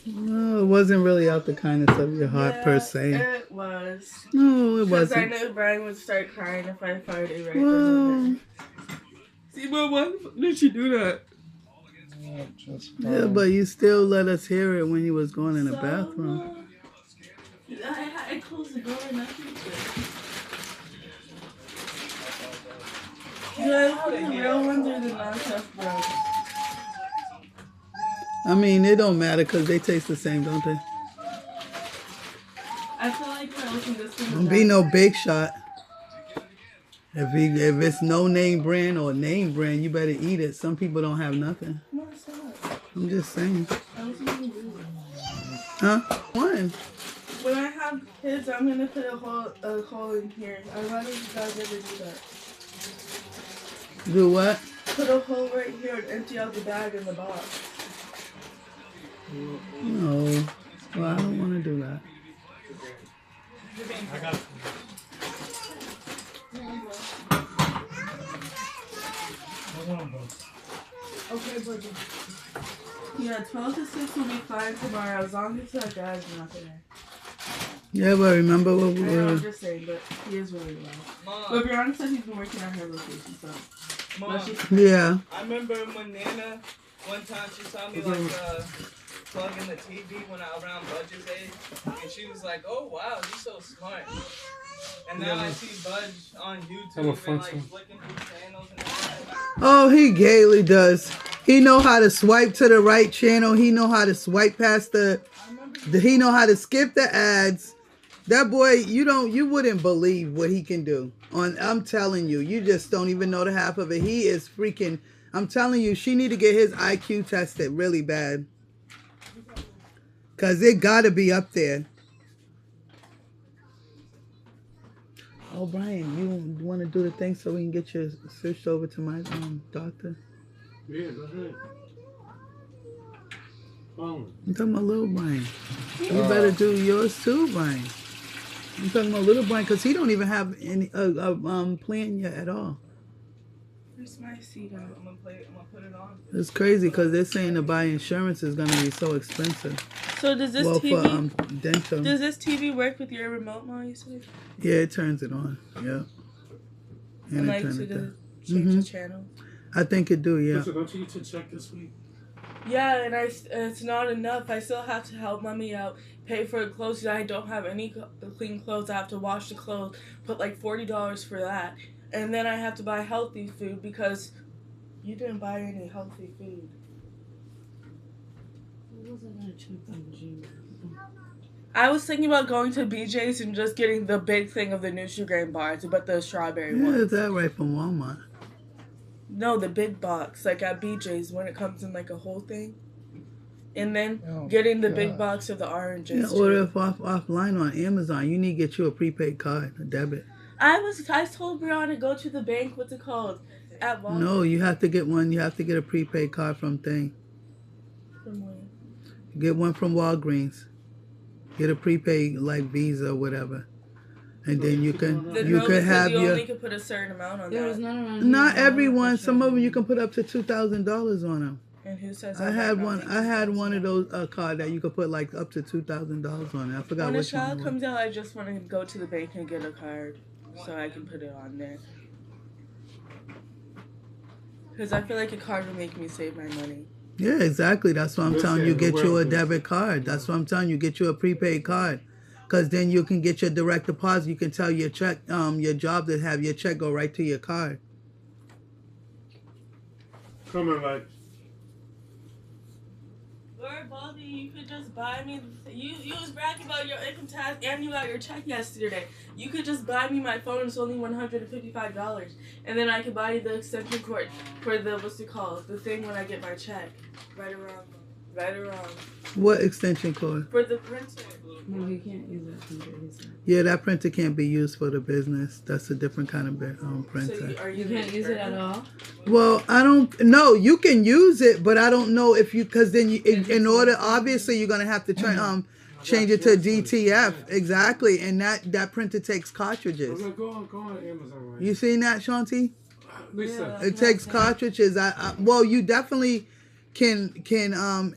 No, it wasn't really out the kindness of your heart per se. It was. No, it Because I wasn't. knew Brian would start crying if I farted right Well, See, but why did she do that? yeah, but you still let us hear it when you was going in the bathroom. I closed the door and nothing. The real ones are the non-tough bros. I mean, it don't matter because they taste the same, don't they? I feel like when I listen to this thing, Don't be no big shot. If it's no name brand or name brand, you better eat it. Some people don't have nothing. No, it's not. I'm just saying. I was gonna do it. Huh? One. When I have kids, I'm gonna put a hole in here. I'd rather you guys ever do that. Do what? Put a hole right here and empty out the bag in the box. No. Well, I don't want to do that. I got it. Okay, buddy. Yeah, 12 to 6 will be fine tomorrow as long as that guy's not there. Yeah, but remember what we I know, I'm were. just saying, but he is really loud. Mom, But Brianna said he's been working on her location, so. Mom, Yeah. I remember when Nana, one time she saw me like plugging the TV when I around budget age, and she was like, "Oh wow, you're so smart." And now I see Budge on YouTube and like flicking through channels and everything. Oh, he gaily does. He know how to swipe to the right channel. He know how to swipe past he know how to skip the ads. That boy, you wouldn't believe what he can do. I'm telling you, you just don't even know the half of it. He is freaking. I'm telling you, she need to get his IQ tested really bad. Cause it gotta be up there. Oh, Brian, you want to do the thing so we can get you switched over to my doctor? Yeah, go ahead. I'm talking about little Brian. You better do yours too, Brian. I'm talking about little Brian because he don't even have any plan yet at all. Where's my seat at? I'm gonna put it on. It's crazy because they're saying to buy insurance is gonna be so expensive. So does this Well, TV for dental. does this TV work with your remote, Mom? You said. Yeah, it turns it on. Yeah. And it like turns to it down. change the channel. I think it do. Yeah. So don't you need to check this week? Yeah, and it's not enough. I still have to help Mommy out, pay for the clothes. I don't have any clean clothes. I have to wash the clothes, put like $40 for that, and then I have to buy healthy food because you didn't buy any healthy food. I was thinking about going to BJ's and just getting the big thing of the Nutri-Grain bars, but the strawberry Yeah, ones. is that right from Walmart? No, the big box, like at BJ's when it comes in like a whole thing. And then getting the big box of the oranges. Yeah, order offline on Amazon. You need to get you a prepaid card, a debit. I told Brianna to go to the bank, what's it called? At Walmart. No, you have to get one. You have to get a prepaid card from Thing. From where? Get one from Walgreens. Get a prepaid like Visa or whatever. And then you can You have you your. only could put a certain amount on that. Not everyone. Some of them you can put up to $2,000 on them. And who says I had one of those card that you could put like up to $2,000 on it. I forgot when a which one. child comes out, I just want to go to the bank and get a card so I can put it on there. Because I feel like a card would make me save my money. Yeah, exactly. That's why I'm telling you, get you a debit card. That's what I'm telling you, get you a prepaid card. Because then you can get your direct deposit. You can tell your check, your job to have your check go right to your card. Come on, like. Lord Baldy, you could just buy me. You was bragging about your income tax and you got your check yesterday. You could just buy me my phone. It's only $155, and then I could buy you the extension cord for the what's it called? The thing when I get my check. Right around. What extension cord? For the printer. No, he can't use that printer. Yeah, that printer can't be used for the business. That's a different kind of printer. So You can't use it at all? Well, I don't know. You can use it, but I don't know if you, because then you, in order, obviously, you're gonna have to try change it to DTF exactly, and that printer takes cartridges. Go on Amazon. Right? You seen that, Shanti? Lisa. It takes cartridges. Well, you definitely can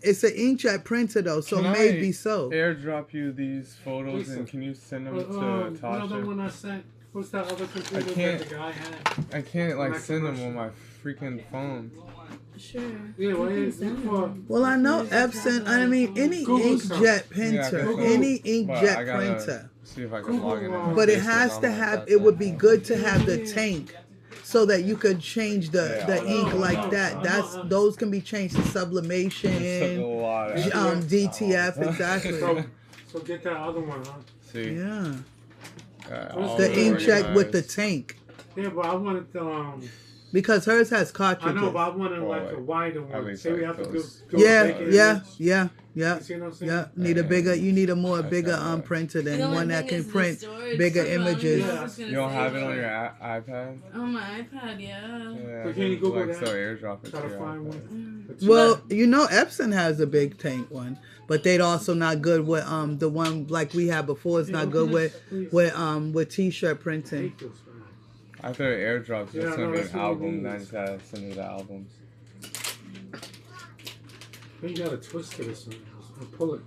it's an inkjet printer though, so Can maybe I so. airdrop you these photos Lisa. and can you send them to Another Tasha? one I sent. What's that other computer can't- that the guy had? I can't like Like send them commercial. on my freaking phone. Sure. Yeah, well, You it's can send for- them. Well, I know Epson. I mean, any Google inkjet I printer, can any But I inkjet gotta printer. see if I can Google, log in. on But it Facebook has on to my have. laptop. It would be good to have the tank, so that you could change the Yeah, the I'll ink do like that. that. That's those can be changed to It took a sublimation, lot of DTF, exactly. So get that other one, huh? See, Yeah, I'll the inkjet with the organize. tank, Yeah, but I wanted because hers has I cartridges. know, but I wanted Well, like a wider at one. least Say we like have to those. do Yeah, a bigger yeah, image. yeah, yeah. You see what I'm saying? Yeah, need a bigger. You need a more That's bigger how it printer The than only one that thing can is the print storage, bigger too. I don't know images. what I was gonna You don't say, have it on but- your iPad? On my iPad, yeah. Yeah, But can you Google like, that? So airdrop it Try to to your find iPad. one. Mm. But Well, you know, Epson has a big tank one, but they'd also not good with the one like we had before. It's not good with t-shirt I printing. hate those, man. After it airdrops, Yeah, it's no, gonna be that's an what we album. need. Then I just gotta send you the albums. Then you gotta twist it or something. Or pull it.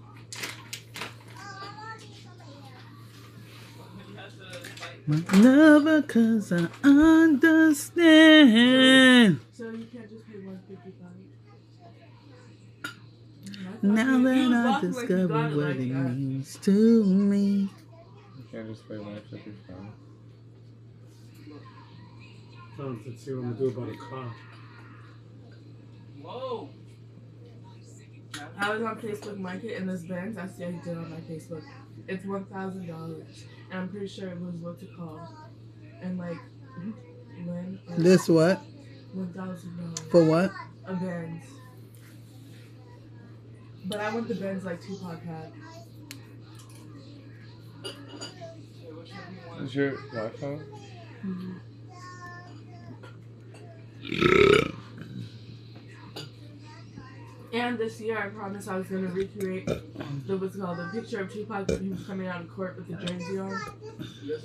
Lover, 'cause I understand. So you can't just pay 155. Now You that was I walking like you discover got it what like it that. means to me. You can't just play 155. Trying to see what I'm gonna do about a car. Whoa. I was on Facebook Market and this Benz, I see I did on my Facebook. It's $1,000. And I'm pretty sure it was what's it called? And like, when? This what? $1,000. For what? A Benz. But I want the Benz like Tupac had. Is your Wi-Fi? And this year, I promised I was going to recreate the what's it called, the picture of Tupac when he was coming out of court with the jersey on.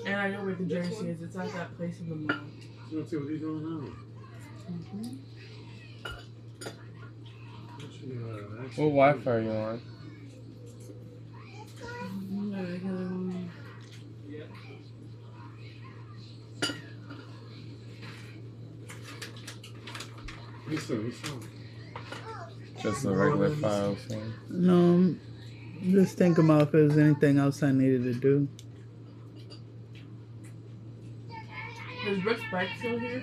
And I know where the jersey is. It's at that place in the mall. Let's see what he's doing now. What Wi-Fi are you on? The regular one. Listen. Just a regular file phone. No, I'm just thinking about if there's anything else I needed to do. Is Brooks' bike still here?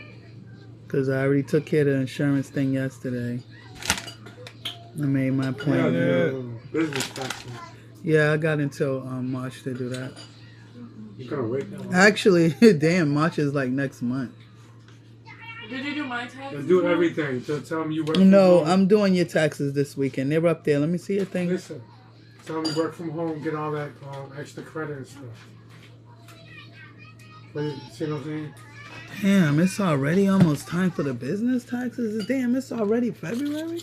Because I already took care of the insurance thing yesterday. I made my Yeah, appointment. the business tax. Yeah, I got until March to do that. You gotta wait that long. Actually, damn, March is like next month. Did you do my taxes? And do everything. Just tell them you work No, from home. I'm doing your taxes this weekend. They're up there. Let me see your thing. Listen. Tell them you work from home, get all that extra credit and stuff. But you see what I'm saying? Damn, it's already almost time for the business taxes. Damn, it's already February.